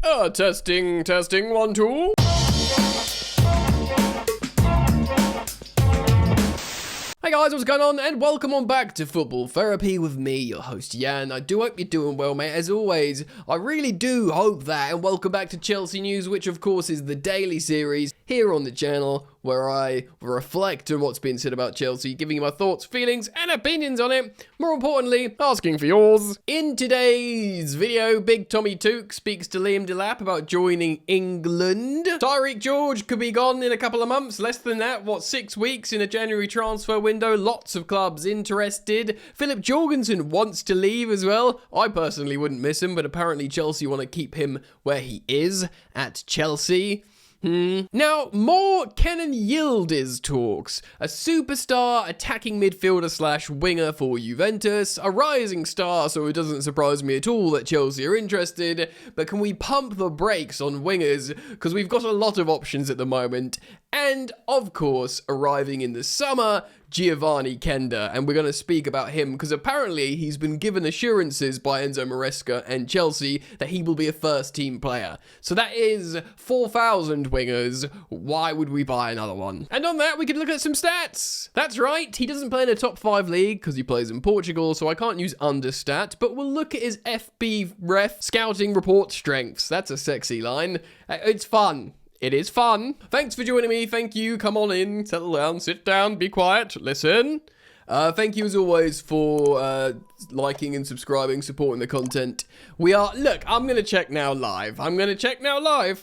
Testing, 1, 2. Hey guys, what's going on? And welcome on back to Football Therapy with me, your host Jan. I do hope you're doing well, mate. As always, I really do hope that. And welcome back to Chelsea News, which of course is the daily series here on the channel where I reflect on what's been said about Chelsea, giving you my thoughts, feelings, and opinions on it. More importantly, asking for yours. In today's video, Big Tommy Took speaks to Liam Delap about joining England. Tyrique George could be gone in a couple of months, less than that, 6 weeks in a January transfer window. Lots of clubs interested. Filip Jorgensen wants to leave as well. I personally wouldn't miss him, but apparently Chelsea want to keep him where he is, at Chelsea. Now, more Kenan Yildiz talks. A superstar attacking midfielder / winger for Juventus. A rising star, so it doesn't surprise me at all that Chelsea are interested. But can we pump the brakes on wingers? Because we've got a lot of options at the moment. And, of course, arriving in the summer, Giovani Kender, and we're going to speak about him because apparently he's been given assurances by Enzo Maresca and Chelsea that he will be a first-team player. So that is 4,000 wingers. Why would we buy another one? And on that, we could look at some stats. That's right, he doesn't play in a top 5 league because he plays in Portugal, so I can't use understat, but we'll look at his FB ref scouting report strengths. That's a sexy line. It's fun. It is fun. Thanks for joining me. Thank you. Come on in. Settle down. Sit down. Be quiet. Listen. Thank you as always for liking and subscribing, supporting the content. Look, I'm going to check now live.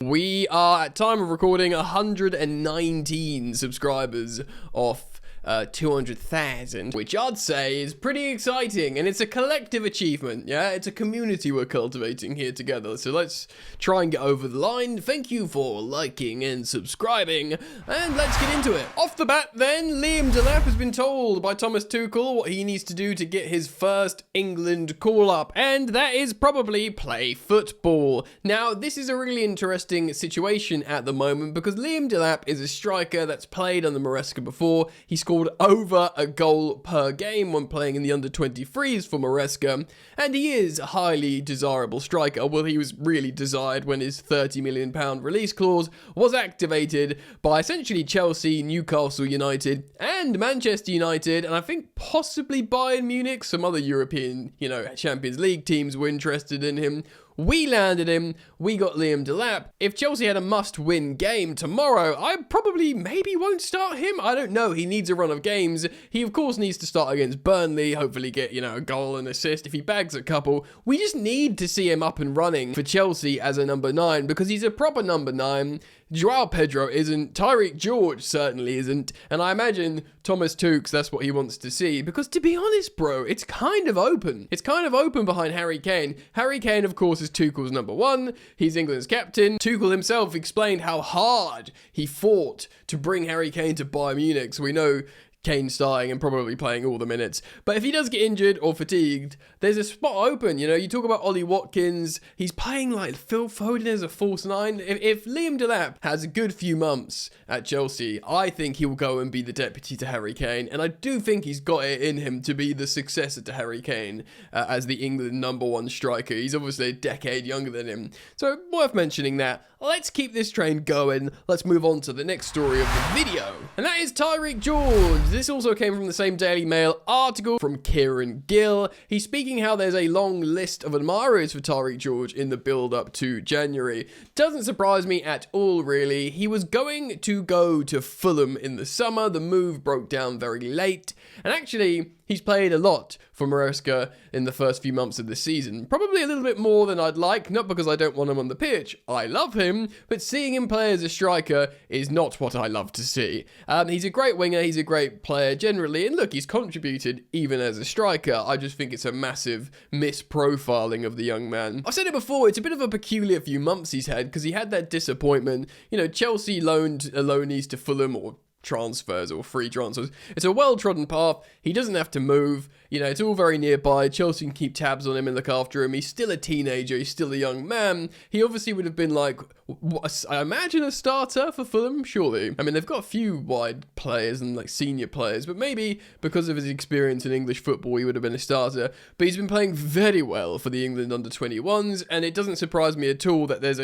We are, at time of recording, 119 subscribers off 200,000, which I'd say is pretty exciting, and it's a collective achievement, yeah? It's a community we're cultivating here together, so let's try and get over the line. Thank you for liking and subscribing, and let's get into it. Off the bat then, Liam Delap has been told by Thomas Tuchel what he needs to do to get his first England call-up, and that is probably play football. Now, this is a really interesting situation at the moment, because Liam Delap is a striker that's played under Maresca before. He scored over a goal per game when playing in the under-23s for Maresca, and he is a highly desirable striker. Well, he was really desired when his £30 million release clause was activated by essentially Chelsea, Newcastle United, and Manchester United, and I think possibly Bayern Munich. Some other European, Champions League teams were interested in him. We landed him, we got Liam Delap. If Chelsea had a must-win game tomorrow, I probably maybe won't start him. I don't know, he needs a run of games. He of course needs to start against Burnley, hopefully get, a goal and assist. If he bags a couple, we just need to see him up and running for Chelsea as a number 9, because he's a proper number 9. Joao Pedro isn't, Tyrique George certainly isn't, and I imagine Thomas Tuchel, that's what he wants to see, because to be honest, bro, it's kind of open. It's kind of open behind Harry Kane. Harry Kane, of course, is Tuchel's number 1. He's England's captain. Tuchel himself explained how hard he fought to bring Harry Kane to Bayern Munich, so we know Kane starting and probably playing all the minutes. But if he does get injured or fatigued, there's a spot open. You talk about Ollie Watkins. He's playing like Phil Foden as a false 9. If Liam Delap has a good few months at Chelsea, I think he will go and be the deputy to Harry Kane. And I do think he's got it in him to be the successor to Harry Kane as the England number 1 striker. He's obviously a decade younger than him. So worth mentioning that. Let's keep this train going. Let's move on to the next story of the video. And that is Tyrique George. This also came from the same Daily Mail article from Kieran Gill. He's speaking how there's a long list of admirers for Tyrique George in the build-up to January. Doesn't surprise me at all, really. He was going to go to Fulham in the summer. The move broke down very late. And actually, he's played a lot for Maresca in the first few months of the season. Probably a little bit more than I'd like, not because I don't want him on the pitch. I love him, but seeing him play as a striker is not what I love to see. He's a great winger, he's a great player generally, and look, he's contributed even as a striker. I just think it's a massive misprofiling of the young man. I've said it before, it's a bit of a peculiar few months he's had, because he had that disappointment. Chelsea loaned loanees to Fulham, or transfers or free transfers. It's a well-trodden path. He doesn't have to move. You know, it's all very nearby. Chelsea can keep tabs on him and look after him. He's still a teenager. He's still a young man. He obviously would have been like, I imagine a starter for Fulham, surely. I mean, they've got a few wide players and like senior players, but maybe because of his experience in English football, he would have been a starter. But he's been playing very well for the England under-21s, and it doesn't surprise me at all that there's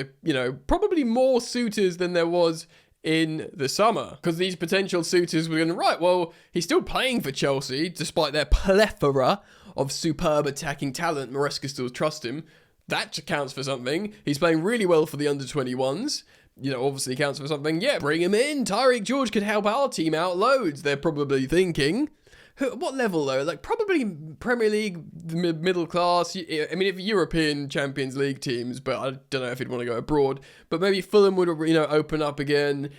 probably more suitors than there was in the summer, because these potential suitors were going, right, well, he's still playing for Chelsea despite their plethora of superb attacking talent. Maresca still trusts him. That counts for something. He's playing really well for the under-21s. Obviously counts for something. Yeah, bring him in. Tyrique George could help our team out loads, they're probably thinking. What level though? Like probably Premier League, middle class. I mean, if European Champions League teams, but I don't know if he'd want to go abroad. But maybe Fulham would, open up again.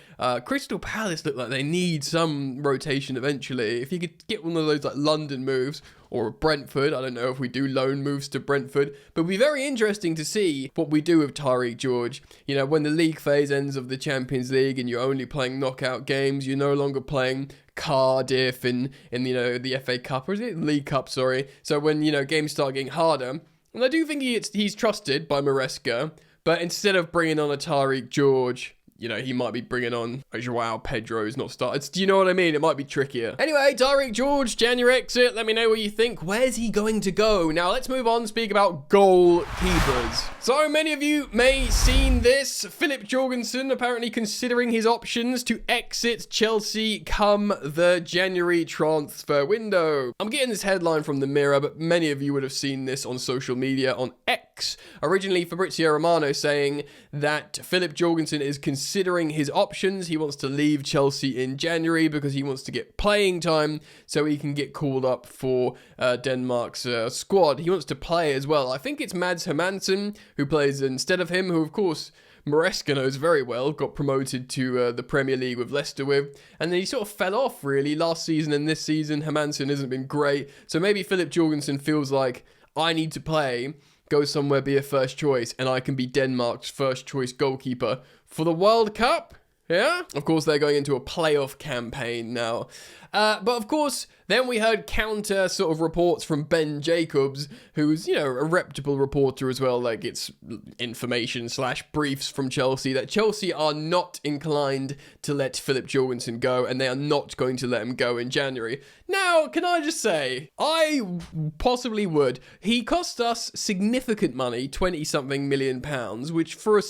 Crystal Palace look like they need some rotation eventually. If you could get one of those like London moves or Brentford, I don't know if we do loan moves to Brentford, but it'd be very interesting to see what we do with Tyrique George. When the league phase ends of the Champions League and you're only playing knockout games, you're no longer playing Cardiff in the FA Cup, or is it League Cup, sorry. So when, games start getting harder, and I do think he's trusted by Maresca, but instead of bringing on a Tyrique George, he might be bringing on a Joao Pedro who's not started. Do you know what I mean? It might be trickier. Anyway, Tyrique George, January exit. Let me know what you think. Where's he going to go? Now, let's move on and speak about goalkeepers. So, many of you may have seen this. Filip Jorgensen apparently considering his options to exit Chelsea come the January transfer window. I'm getting this headline from the Mirror, but many of you would have seen this on social media on X. Originally, Fabrizio Romano saying that Filip Jorgensen is considering his options. He wants to leave Chelsea in January because he wants to get playing time so he can get called up for Denmark's squad. He wants to play as well. I think it's Mads Hermansen who plays instead of him, who of course Maresca knows very well, got promoted to the Premier League with Leicester with, and then he sort of fell off really last season and this season. Hermansen hasn't been great, so maybe Filip Jorgensen feels like, I need to play, go somewhere, be a first choice, and I can be Denmark's first choice goalkeeper for the World Cup. Yeah? Of course, they're going into a playoff campaign now. But of course, then we heard counter sort of reports from Ben Jacobs, who's, a reputable reporter as well, like it's information/briefs from Chelsea, that Chelsea are not inclined to let Filip Jorgensen go, and they are not going to let him go in January. Now, can I just say, I possibly would. He cost us significant money, 20-something million pounds, which for a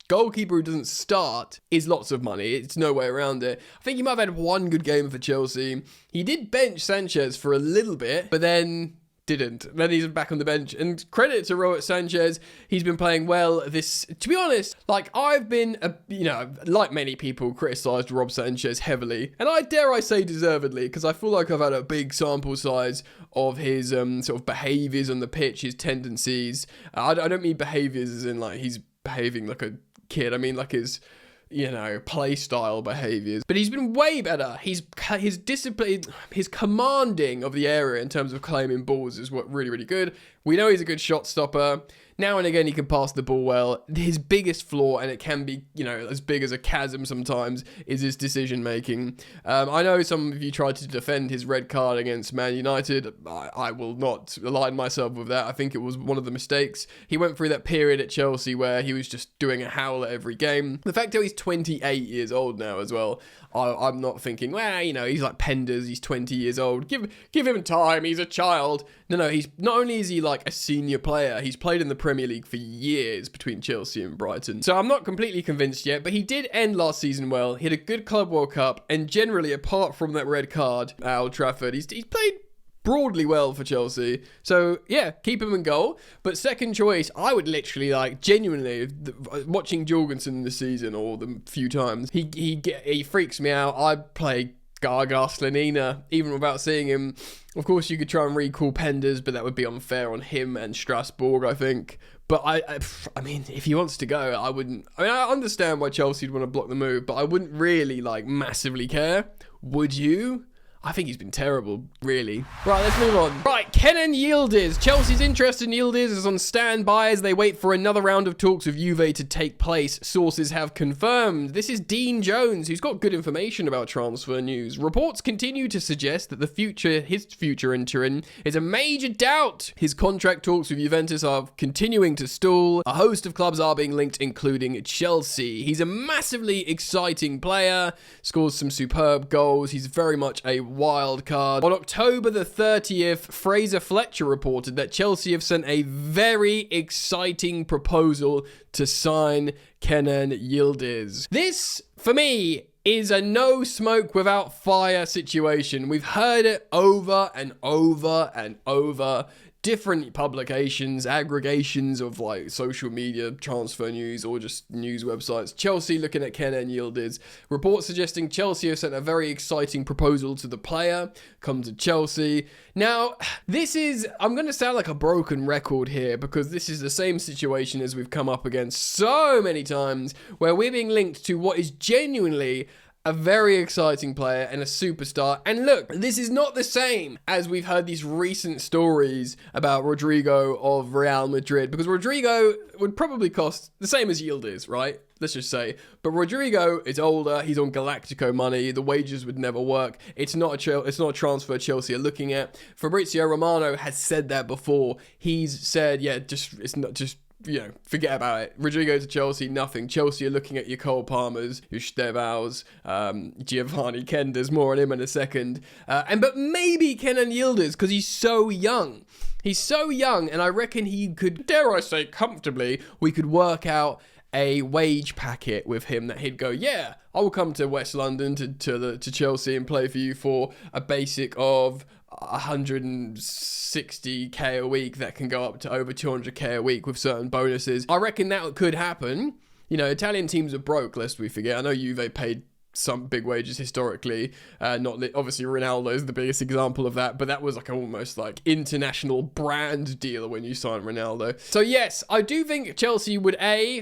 goalkeeper who doesn't start is lots of money. It's no way around it. I think he might have had one good game for Chelsea. He did bench Sanchez for a little bit, but then didn't. Then he's back on the bench. And credit to Robert Sanchez. He's been playing well this... To be honest, I've been, like many people, criticised Rob Sanchez heavily. And I dare I say deservedly, because I feel like I've had a big sample size of his sort of behaviours on the pitch, his tendencies. I don't mean behaviours as in he's behaving like a kid. I mean his play style behaviours. But he's been way better. His discipline, his commanding of the area in terms of claiming balls is really, really good. We know he's a good shot stopper. Now and again, he can pass the ball well. His biggest flaw, and it can be, as big as a chasm sometimes, is his decision-making. I know some of you tried to defend his red card against Man United. I will not align myself with that. I think it was one of the mistakes. He went through that period at Chelsea where he was just doing a howler every game. The fact that he's 28 years old now as well, I'm not thinking, he's like Penders, he's 20 years old. Give him time, he's a child. No, he's not only is he like a senior player, he's played in the Premier League for years between Chelsea and Brighton. So I'm not completely convinced yet, but he did end last season well. He had a good Club World Cup, and generally, apart from that red card at Old Trafford, he's played broadly well for Chelsea. So yeah, keep him in goal. But second choice, I would literally genuinely watching Jorgensen this season, or the few times he freaks me out. I'd play Gaga Slanina even without seeing him. Of course, you could try and recall Penders, but that would be unfair on him and Strasbourg, I think. But I mean, if he wants to go, I wouldn't. I mean, I understand why Chelsea would want to block the move, but I wouldn't really massively care. Would you? I think he's been terrible, really. Right, let's move on. Right, Kenan Yildiz. Chelsea's interest in Yildiz is on standby as they wait for another round of talks with Juve to take place. Sources have confirmed. This is Dean Jones, who's got good information about transfer news. Reports continue to suggest that his future in Turin is a major doubt. His contract talks with Juventus are continuing to stall. A host of clubs are being linked, including Chelsea. He's a massively exciting player, scores some superb goals. He's very much a wild card. On October the 30th, Fraser Fletcher reported that Chelsea have sent a very exciting proposal to sign Kenan Yildiz. This, for me, is a no smoke without fire situation. We've heard it over and over and over. Different publications, aggregations of like social media, transfer news, or just news websites. Chelsea looking at Kenan Yildiz. Reports suggesting Chelsea have sent a very exciting proposal to the player. Come to Chelsea. Now, I'm going to sound like a broken record here because this is the same situation as we've come up against so many times where we're being linked to what is genuinely a very exciting player and a superstar. And look, this is not the same as we've heard these recent stories about Rodrigo of Real Madrid, because Rodrigo would probably cost the same as Yildiz, right? Let's just say. But Rodrigo is older. He's on Galactico money. The wages would never work. It's not a transfer Chelsea are looking at. Fabrizio Romano has said that before. He's said, forget about it. Rodrigo to Chelsea, nothing. Chelsea are looking at your Cole Palmers, your Stevals, Giovani Kenders, more on him in a second. But maybe Kenan Yildiz, because he's so young. He's so young, and I reckon he could, dare I say comfortably, we could work out a wage packet with him that he'd go, yeah, I will come to West London to Chelsea and play for you for a basic of 160k a week that can go up to over 200k a week with certain bonuses. I reckon that could happen. You know, Italian teams are broke, lest we forget. I know Juve paid some big wages historically. Obviously Ronaldo is the biggest example of that, but that was like almost like international brand deal when you sign Ronaldo. So yes, I do think Chelsea would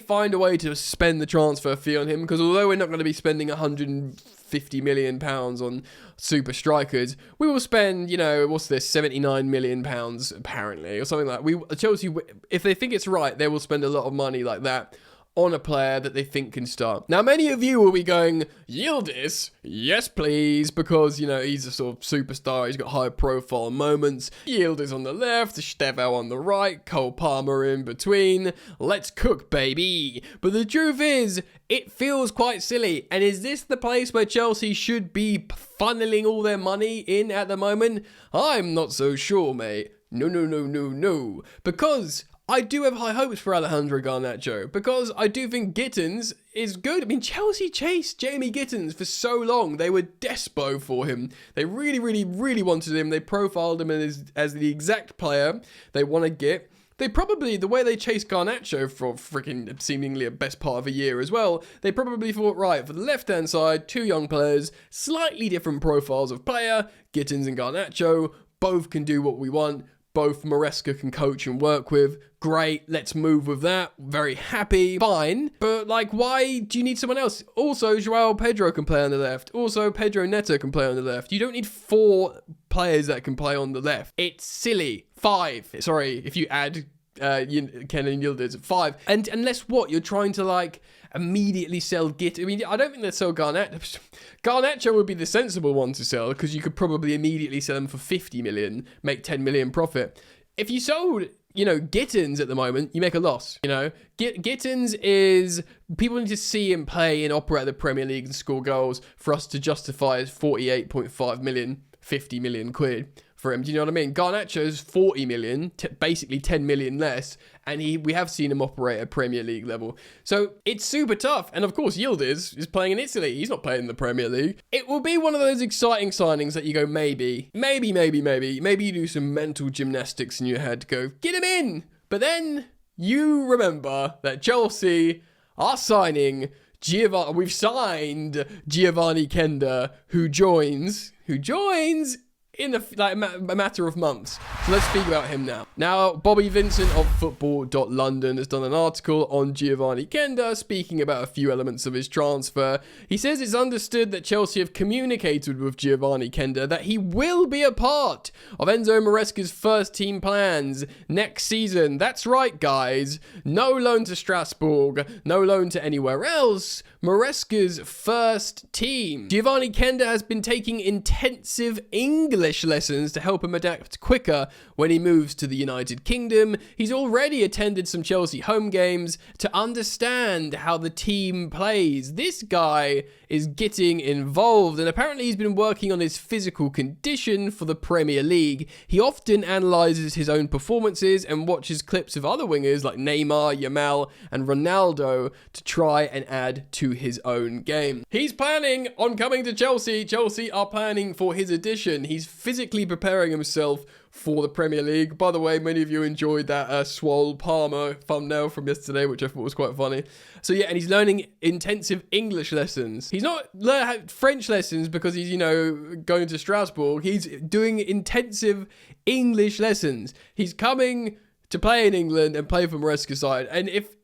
find a way to spend the transfer fee on him, because although we're not going to be spending 150 million pounds on super strikers, we will spend, £79 million apparently, or something like that. Chelsea, if they think it's right, they will spend a lot of money like that on a player that they think can start. Now, many of you will be going, Yildiz? Yes, please, because, he's a sort of superstar. He's got high-profile moments. Yildiz on the left, Stevo on the right, Cole Palmer in between. Let's cook, baby. But the truth is, it feels quite silly. And is this the place where Chelsea should be funneling all their money in at the moment? I'm not so sure, mate. No. Because I do have high hopes for Alejandro Garnacho, because I do think Gittins is good. I mean, Chelsea chased Jamie Gittins for so long. They were despo for him. They really, really, really wanted him. They profiled him as the exact player they want to get. They probably, the way they chased Garnacho for freaking seemingly a best part of a year as well, they probably thought, right, for the left-hand side, two young players, slightly different profiles of player, Gittins and Garnacho, both can do what we want. Both Maresca can coach and work with. Great, let's move with that. Very happy. Fine. But, why do you need someone else? Also, Joao Pedro can play on the left. Also, Pedro Neto can play on the left. You don't need 4 players that can play on the left. It's silly. 5. Sorry, if you add Kenan Yildiz, 5. And unless you're trying to, immediately sell Git. I mean, I don't think they'd sell Garnacho. Garnacho would be the sensible one to sell, because you could probably immediately sell them for 50 million, make 10 million profit. If you sold, Gittins at the moment, you make a loss, Gittins is, people need to see him play and operate at the Premier League and score goals for us to justify his 48.5 million, 50 million quid for him. Do you know what I mean? Garnacho's 40 million, basically 10 million less, and we have seen him operate at Premier League level. So it's super tough. And of course, Yildiz is playing in Italy. He's not playing in the Premier League. It will be one of those exciting signings that you go, maybe you do some mental gymnastics in your head to go, get him in. But then you remember that Chelsea are signing we've signed Giovani Kender, who joins in a matter of months. So let's speak about him now. Now, Bobby Vincent of Football.London has done an article on Giovani Kender speaking about a few elements of his transfer. He says it's understood that Chelsea have communicated with Giovani Kender that he will be a part of Enzo Maresca's first team plans next season. That's right, guys. No loan to Strasbourg, no loan to anywhere else. Maresca's first team. Giovani Kender has been taking intensive English lessons to help him adapt quicker when he moves to the United Kingdom. He's already attended some Chelsea home games to understand how the team plays. This guy is getting involved, and apparently he's been working on his physical condition for the Premier League. He often analyses his own performances and watches clips of other wingers like Neymar, Yamal, and Ronaldo to try and add to his own game. He's planning on coming to Chelsea. Chelsea are planning for his addition. He's physically preparing himself for the Premier League. By the way, many of you enjoyed that Swole Palmer thumbnail from yesterday, which I thought was quite funny. So yeah, and he's learning intensive English lessons. He's not learning French lessons because he's, going to Strasbourg. He's doing intensive English lessons. He's coming to play in England and play for Maresca's side. And if,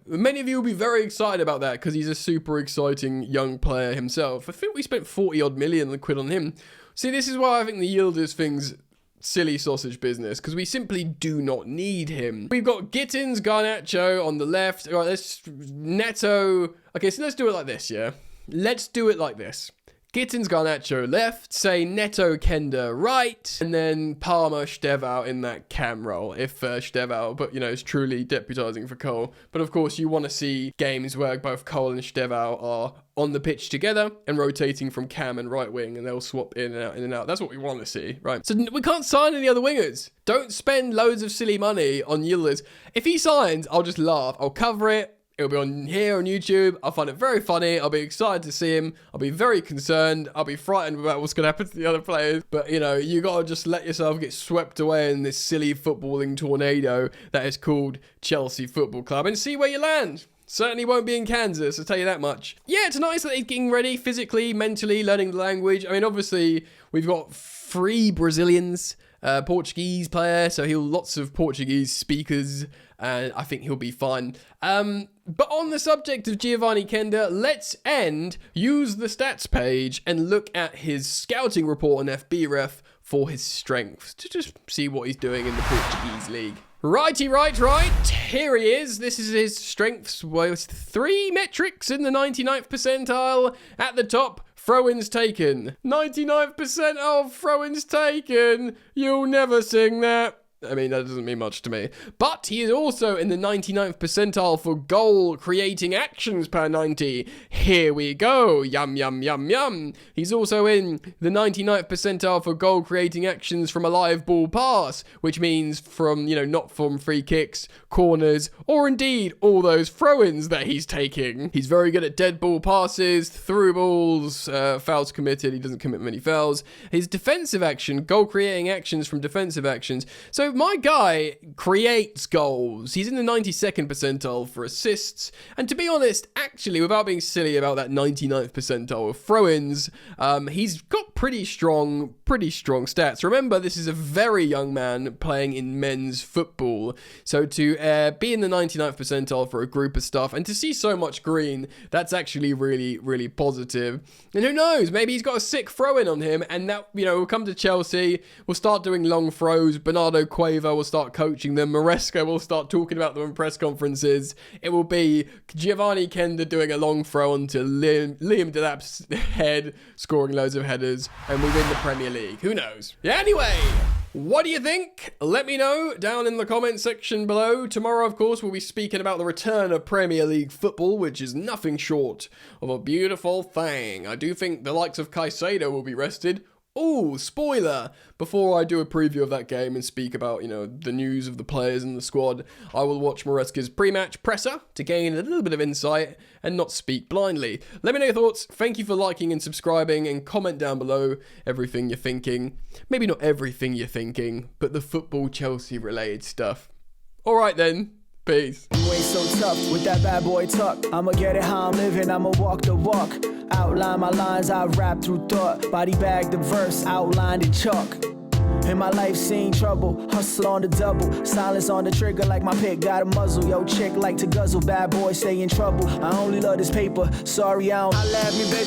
many of you will be very excited about that because he's a super exciting young player himself. I think we spent 40 odd million quid on him. See, this is why I think the Yildiz thing's silly sausage business, because we simply do not need him. We've got Gittins, Garnacho on the left. All right, let's Neto. Okay, so let's do it like this, yeah? Let's do it like this. Gittins, Garnacho left, say Neto, Kender right, and then Palmer, Stevau in that cam role, if Stevau, but is truly deputising for Cole. But of course, you want to see games where both Cole and Stevau are on the pitch together and rotating from cam and right wing, and they'll swap in and out, in and out. That's what we want to see, right? So we can't sign any other wingers. Don't spend loads of silly money on Yildiz. If he signs, I'll just laugh. I'll cover it. It'll be on here on YouTube. I'll find it very funny. I'll be excited to see him. I'll be very concerned. I'll be frightened about what's going to happen to the other players. But, you got to just let yourself get swept away in this silly footballing tornado that is called Chelsea Football Club and see where you land. Certainly won't be in Kansas, I'll tell you that much. Yeah, it's nice that he's getting ready physically, mentally, learning the language. I mean, obviously, we've got 3 Brazilians, Portuguese player, so lots of Portuguese speakers, and I think he'll be fine. But on the subject of Giovani Kender, let's use the stats page and look at his scouting report on FBref for his strengths, to just see what he's doing in the Portuguese league. Right. Here he is. This is his strengths. Well, 3 metrics in the 99th percentile. At the top, throw-ins taken. 99% of throw-ins taken. You'll never sing that. I mean, that doesn't mean much to me. But he is also in the 99th percentile for goal creating actions per 90. Here we go. Yum, yum, yum, yum. He's also in the 99th percentile for goal creating actions from a live ball pass, which means from, not from free kicks, corners, or indeed all those throw-ins that he's taking. He's very good at dead ball passes, through balls, fouls committed. He doesn't commit many fouls. His defensive action, goal creating actions from defensive actions. So my guy creates goals. He's in the 92nd percentile for assists. And to be honest, actually, without being silly about that 99th percentile of throw-ins, he's got pretty strong stats. Remember, this is a very young man playing in men's football. So to be in the 99th percentile for a group of stuff and to see so much green, that's actually really, really positive. And who knows, maybe he's got a sick throw-in on him and that, will come to Chelsea, we'll start doing long throws, Bernardo Cueva will start coaching them, Maresca will start talking about them in press conferences. It will be Giovani Kender doing a long throw onto Liam Delap's head, scoring loads of headers, and we win the Premier League. Who knows? Yeah, anyway, what do you think? Let me know down in the comment section below. Tomorrow, of course, we'll be speaking about the return of Premier League football, which is nothing short of a beautiful thing. I do think the likes of Caicedo will be rested. Oh, spoiler! Before I do a preview of that game and speak about, the news of the players and the squad, I will watch Maresca's pre-match presser to gain a little bit of insight and not speak blindly. Let me know your thoughts. Thank you for liking and subscribing, and comment down below everything you're thinking. Maybe not everything you're thinking, but the football Chelsea related stuff. Alright then, Peace. You ain't so tough with that bad boy talk. I'ma get it how I'm living, I'ma walk the walk. Outline my lines, I rap through thought. Body bag the verse, outlined in chalk. In my life seen trouble, hustle on the double. Silence on the trigger like my pick got a muzzle. Yo, chick like to guzzle, bad boy stay in trouble. I only love this paper, sorry I don't. I laugh me, baby.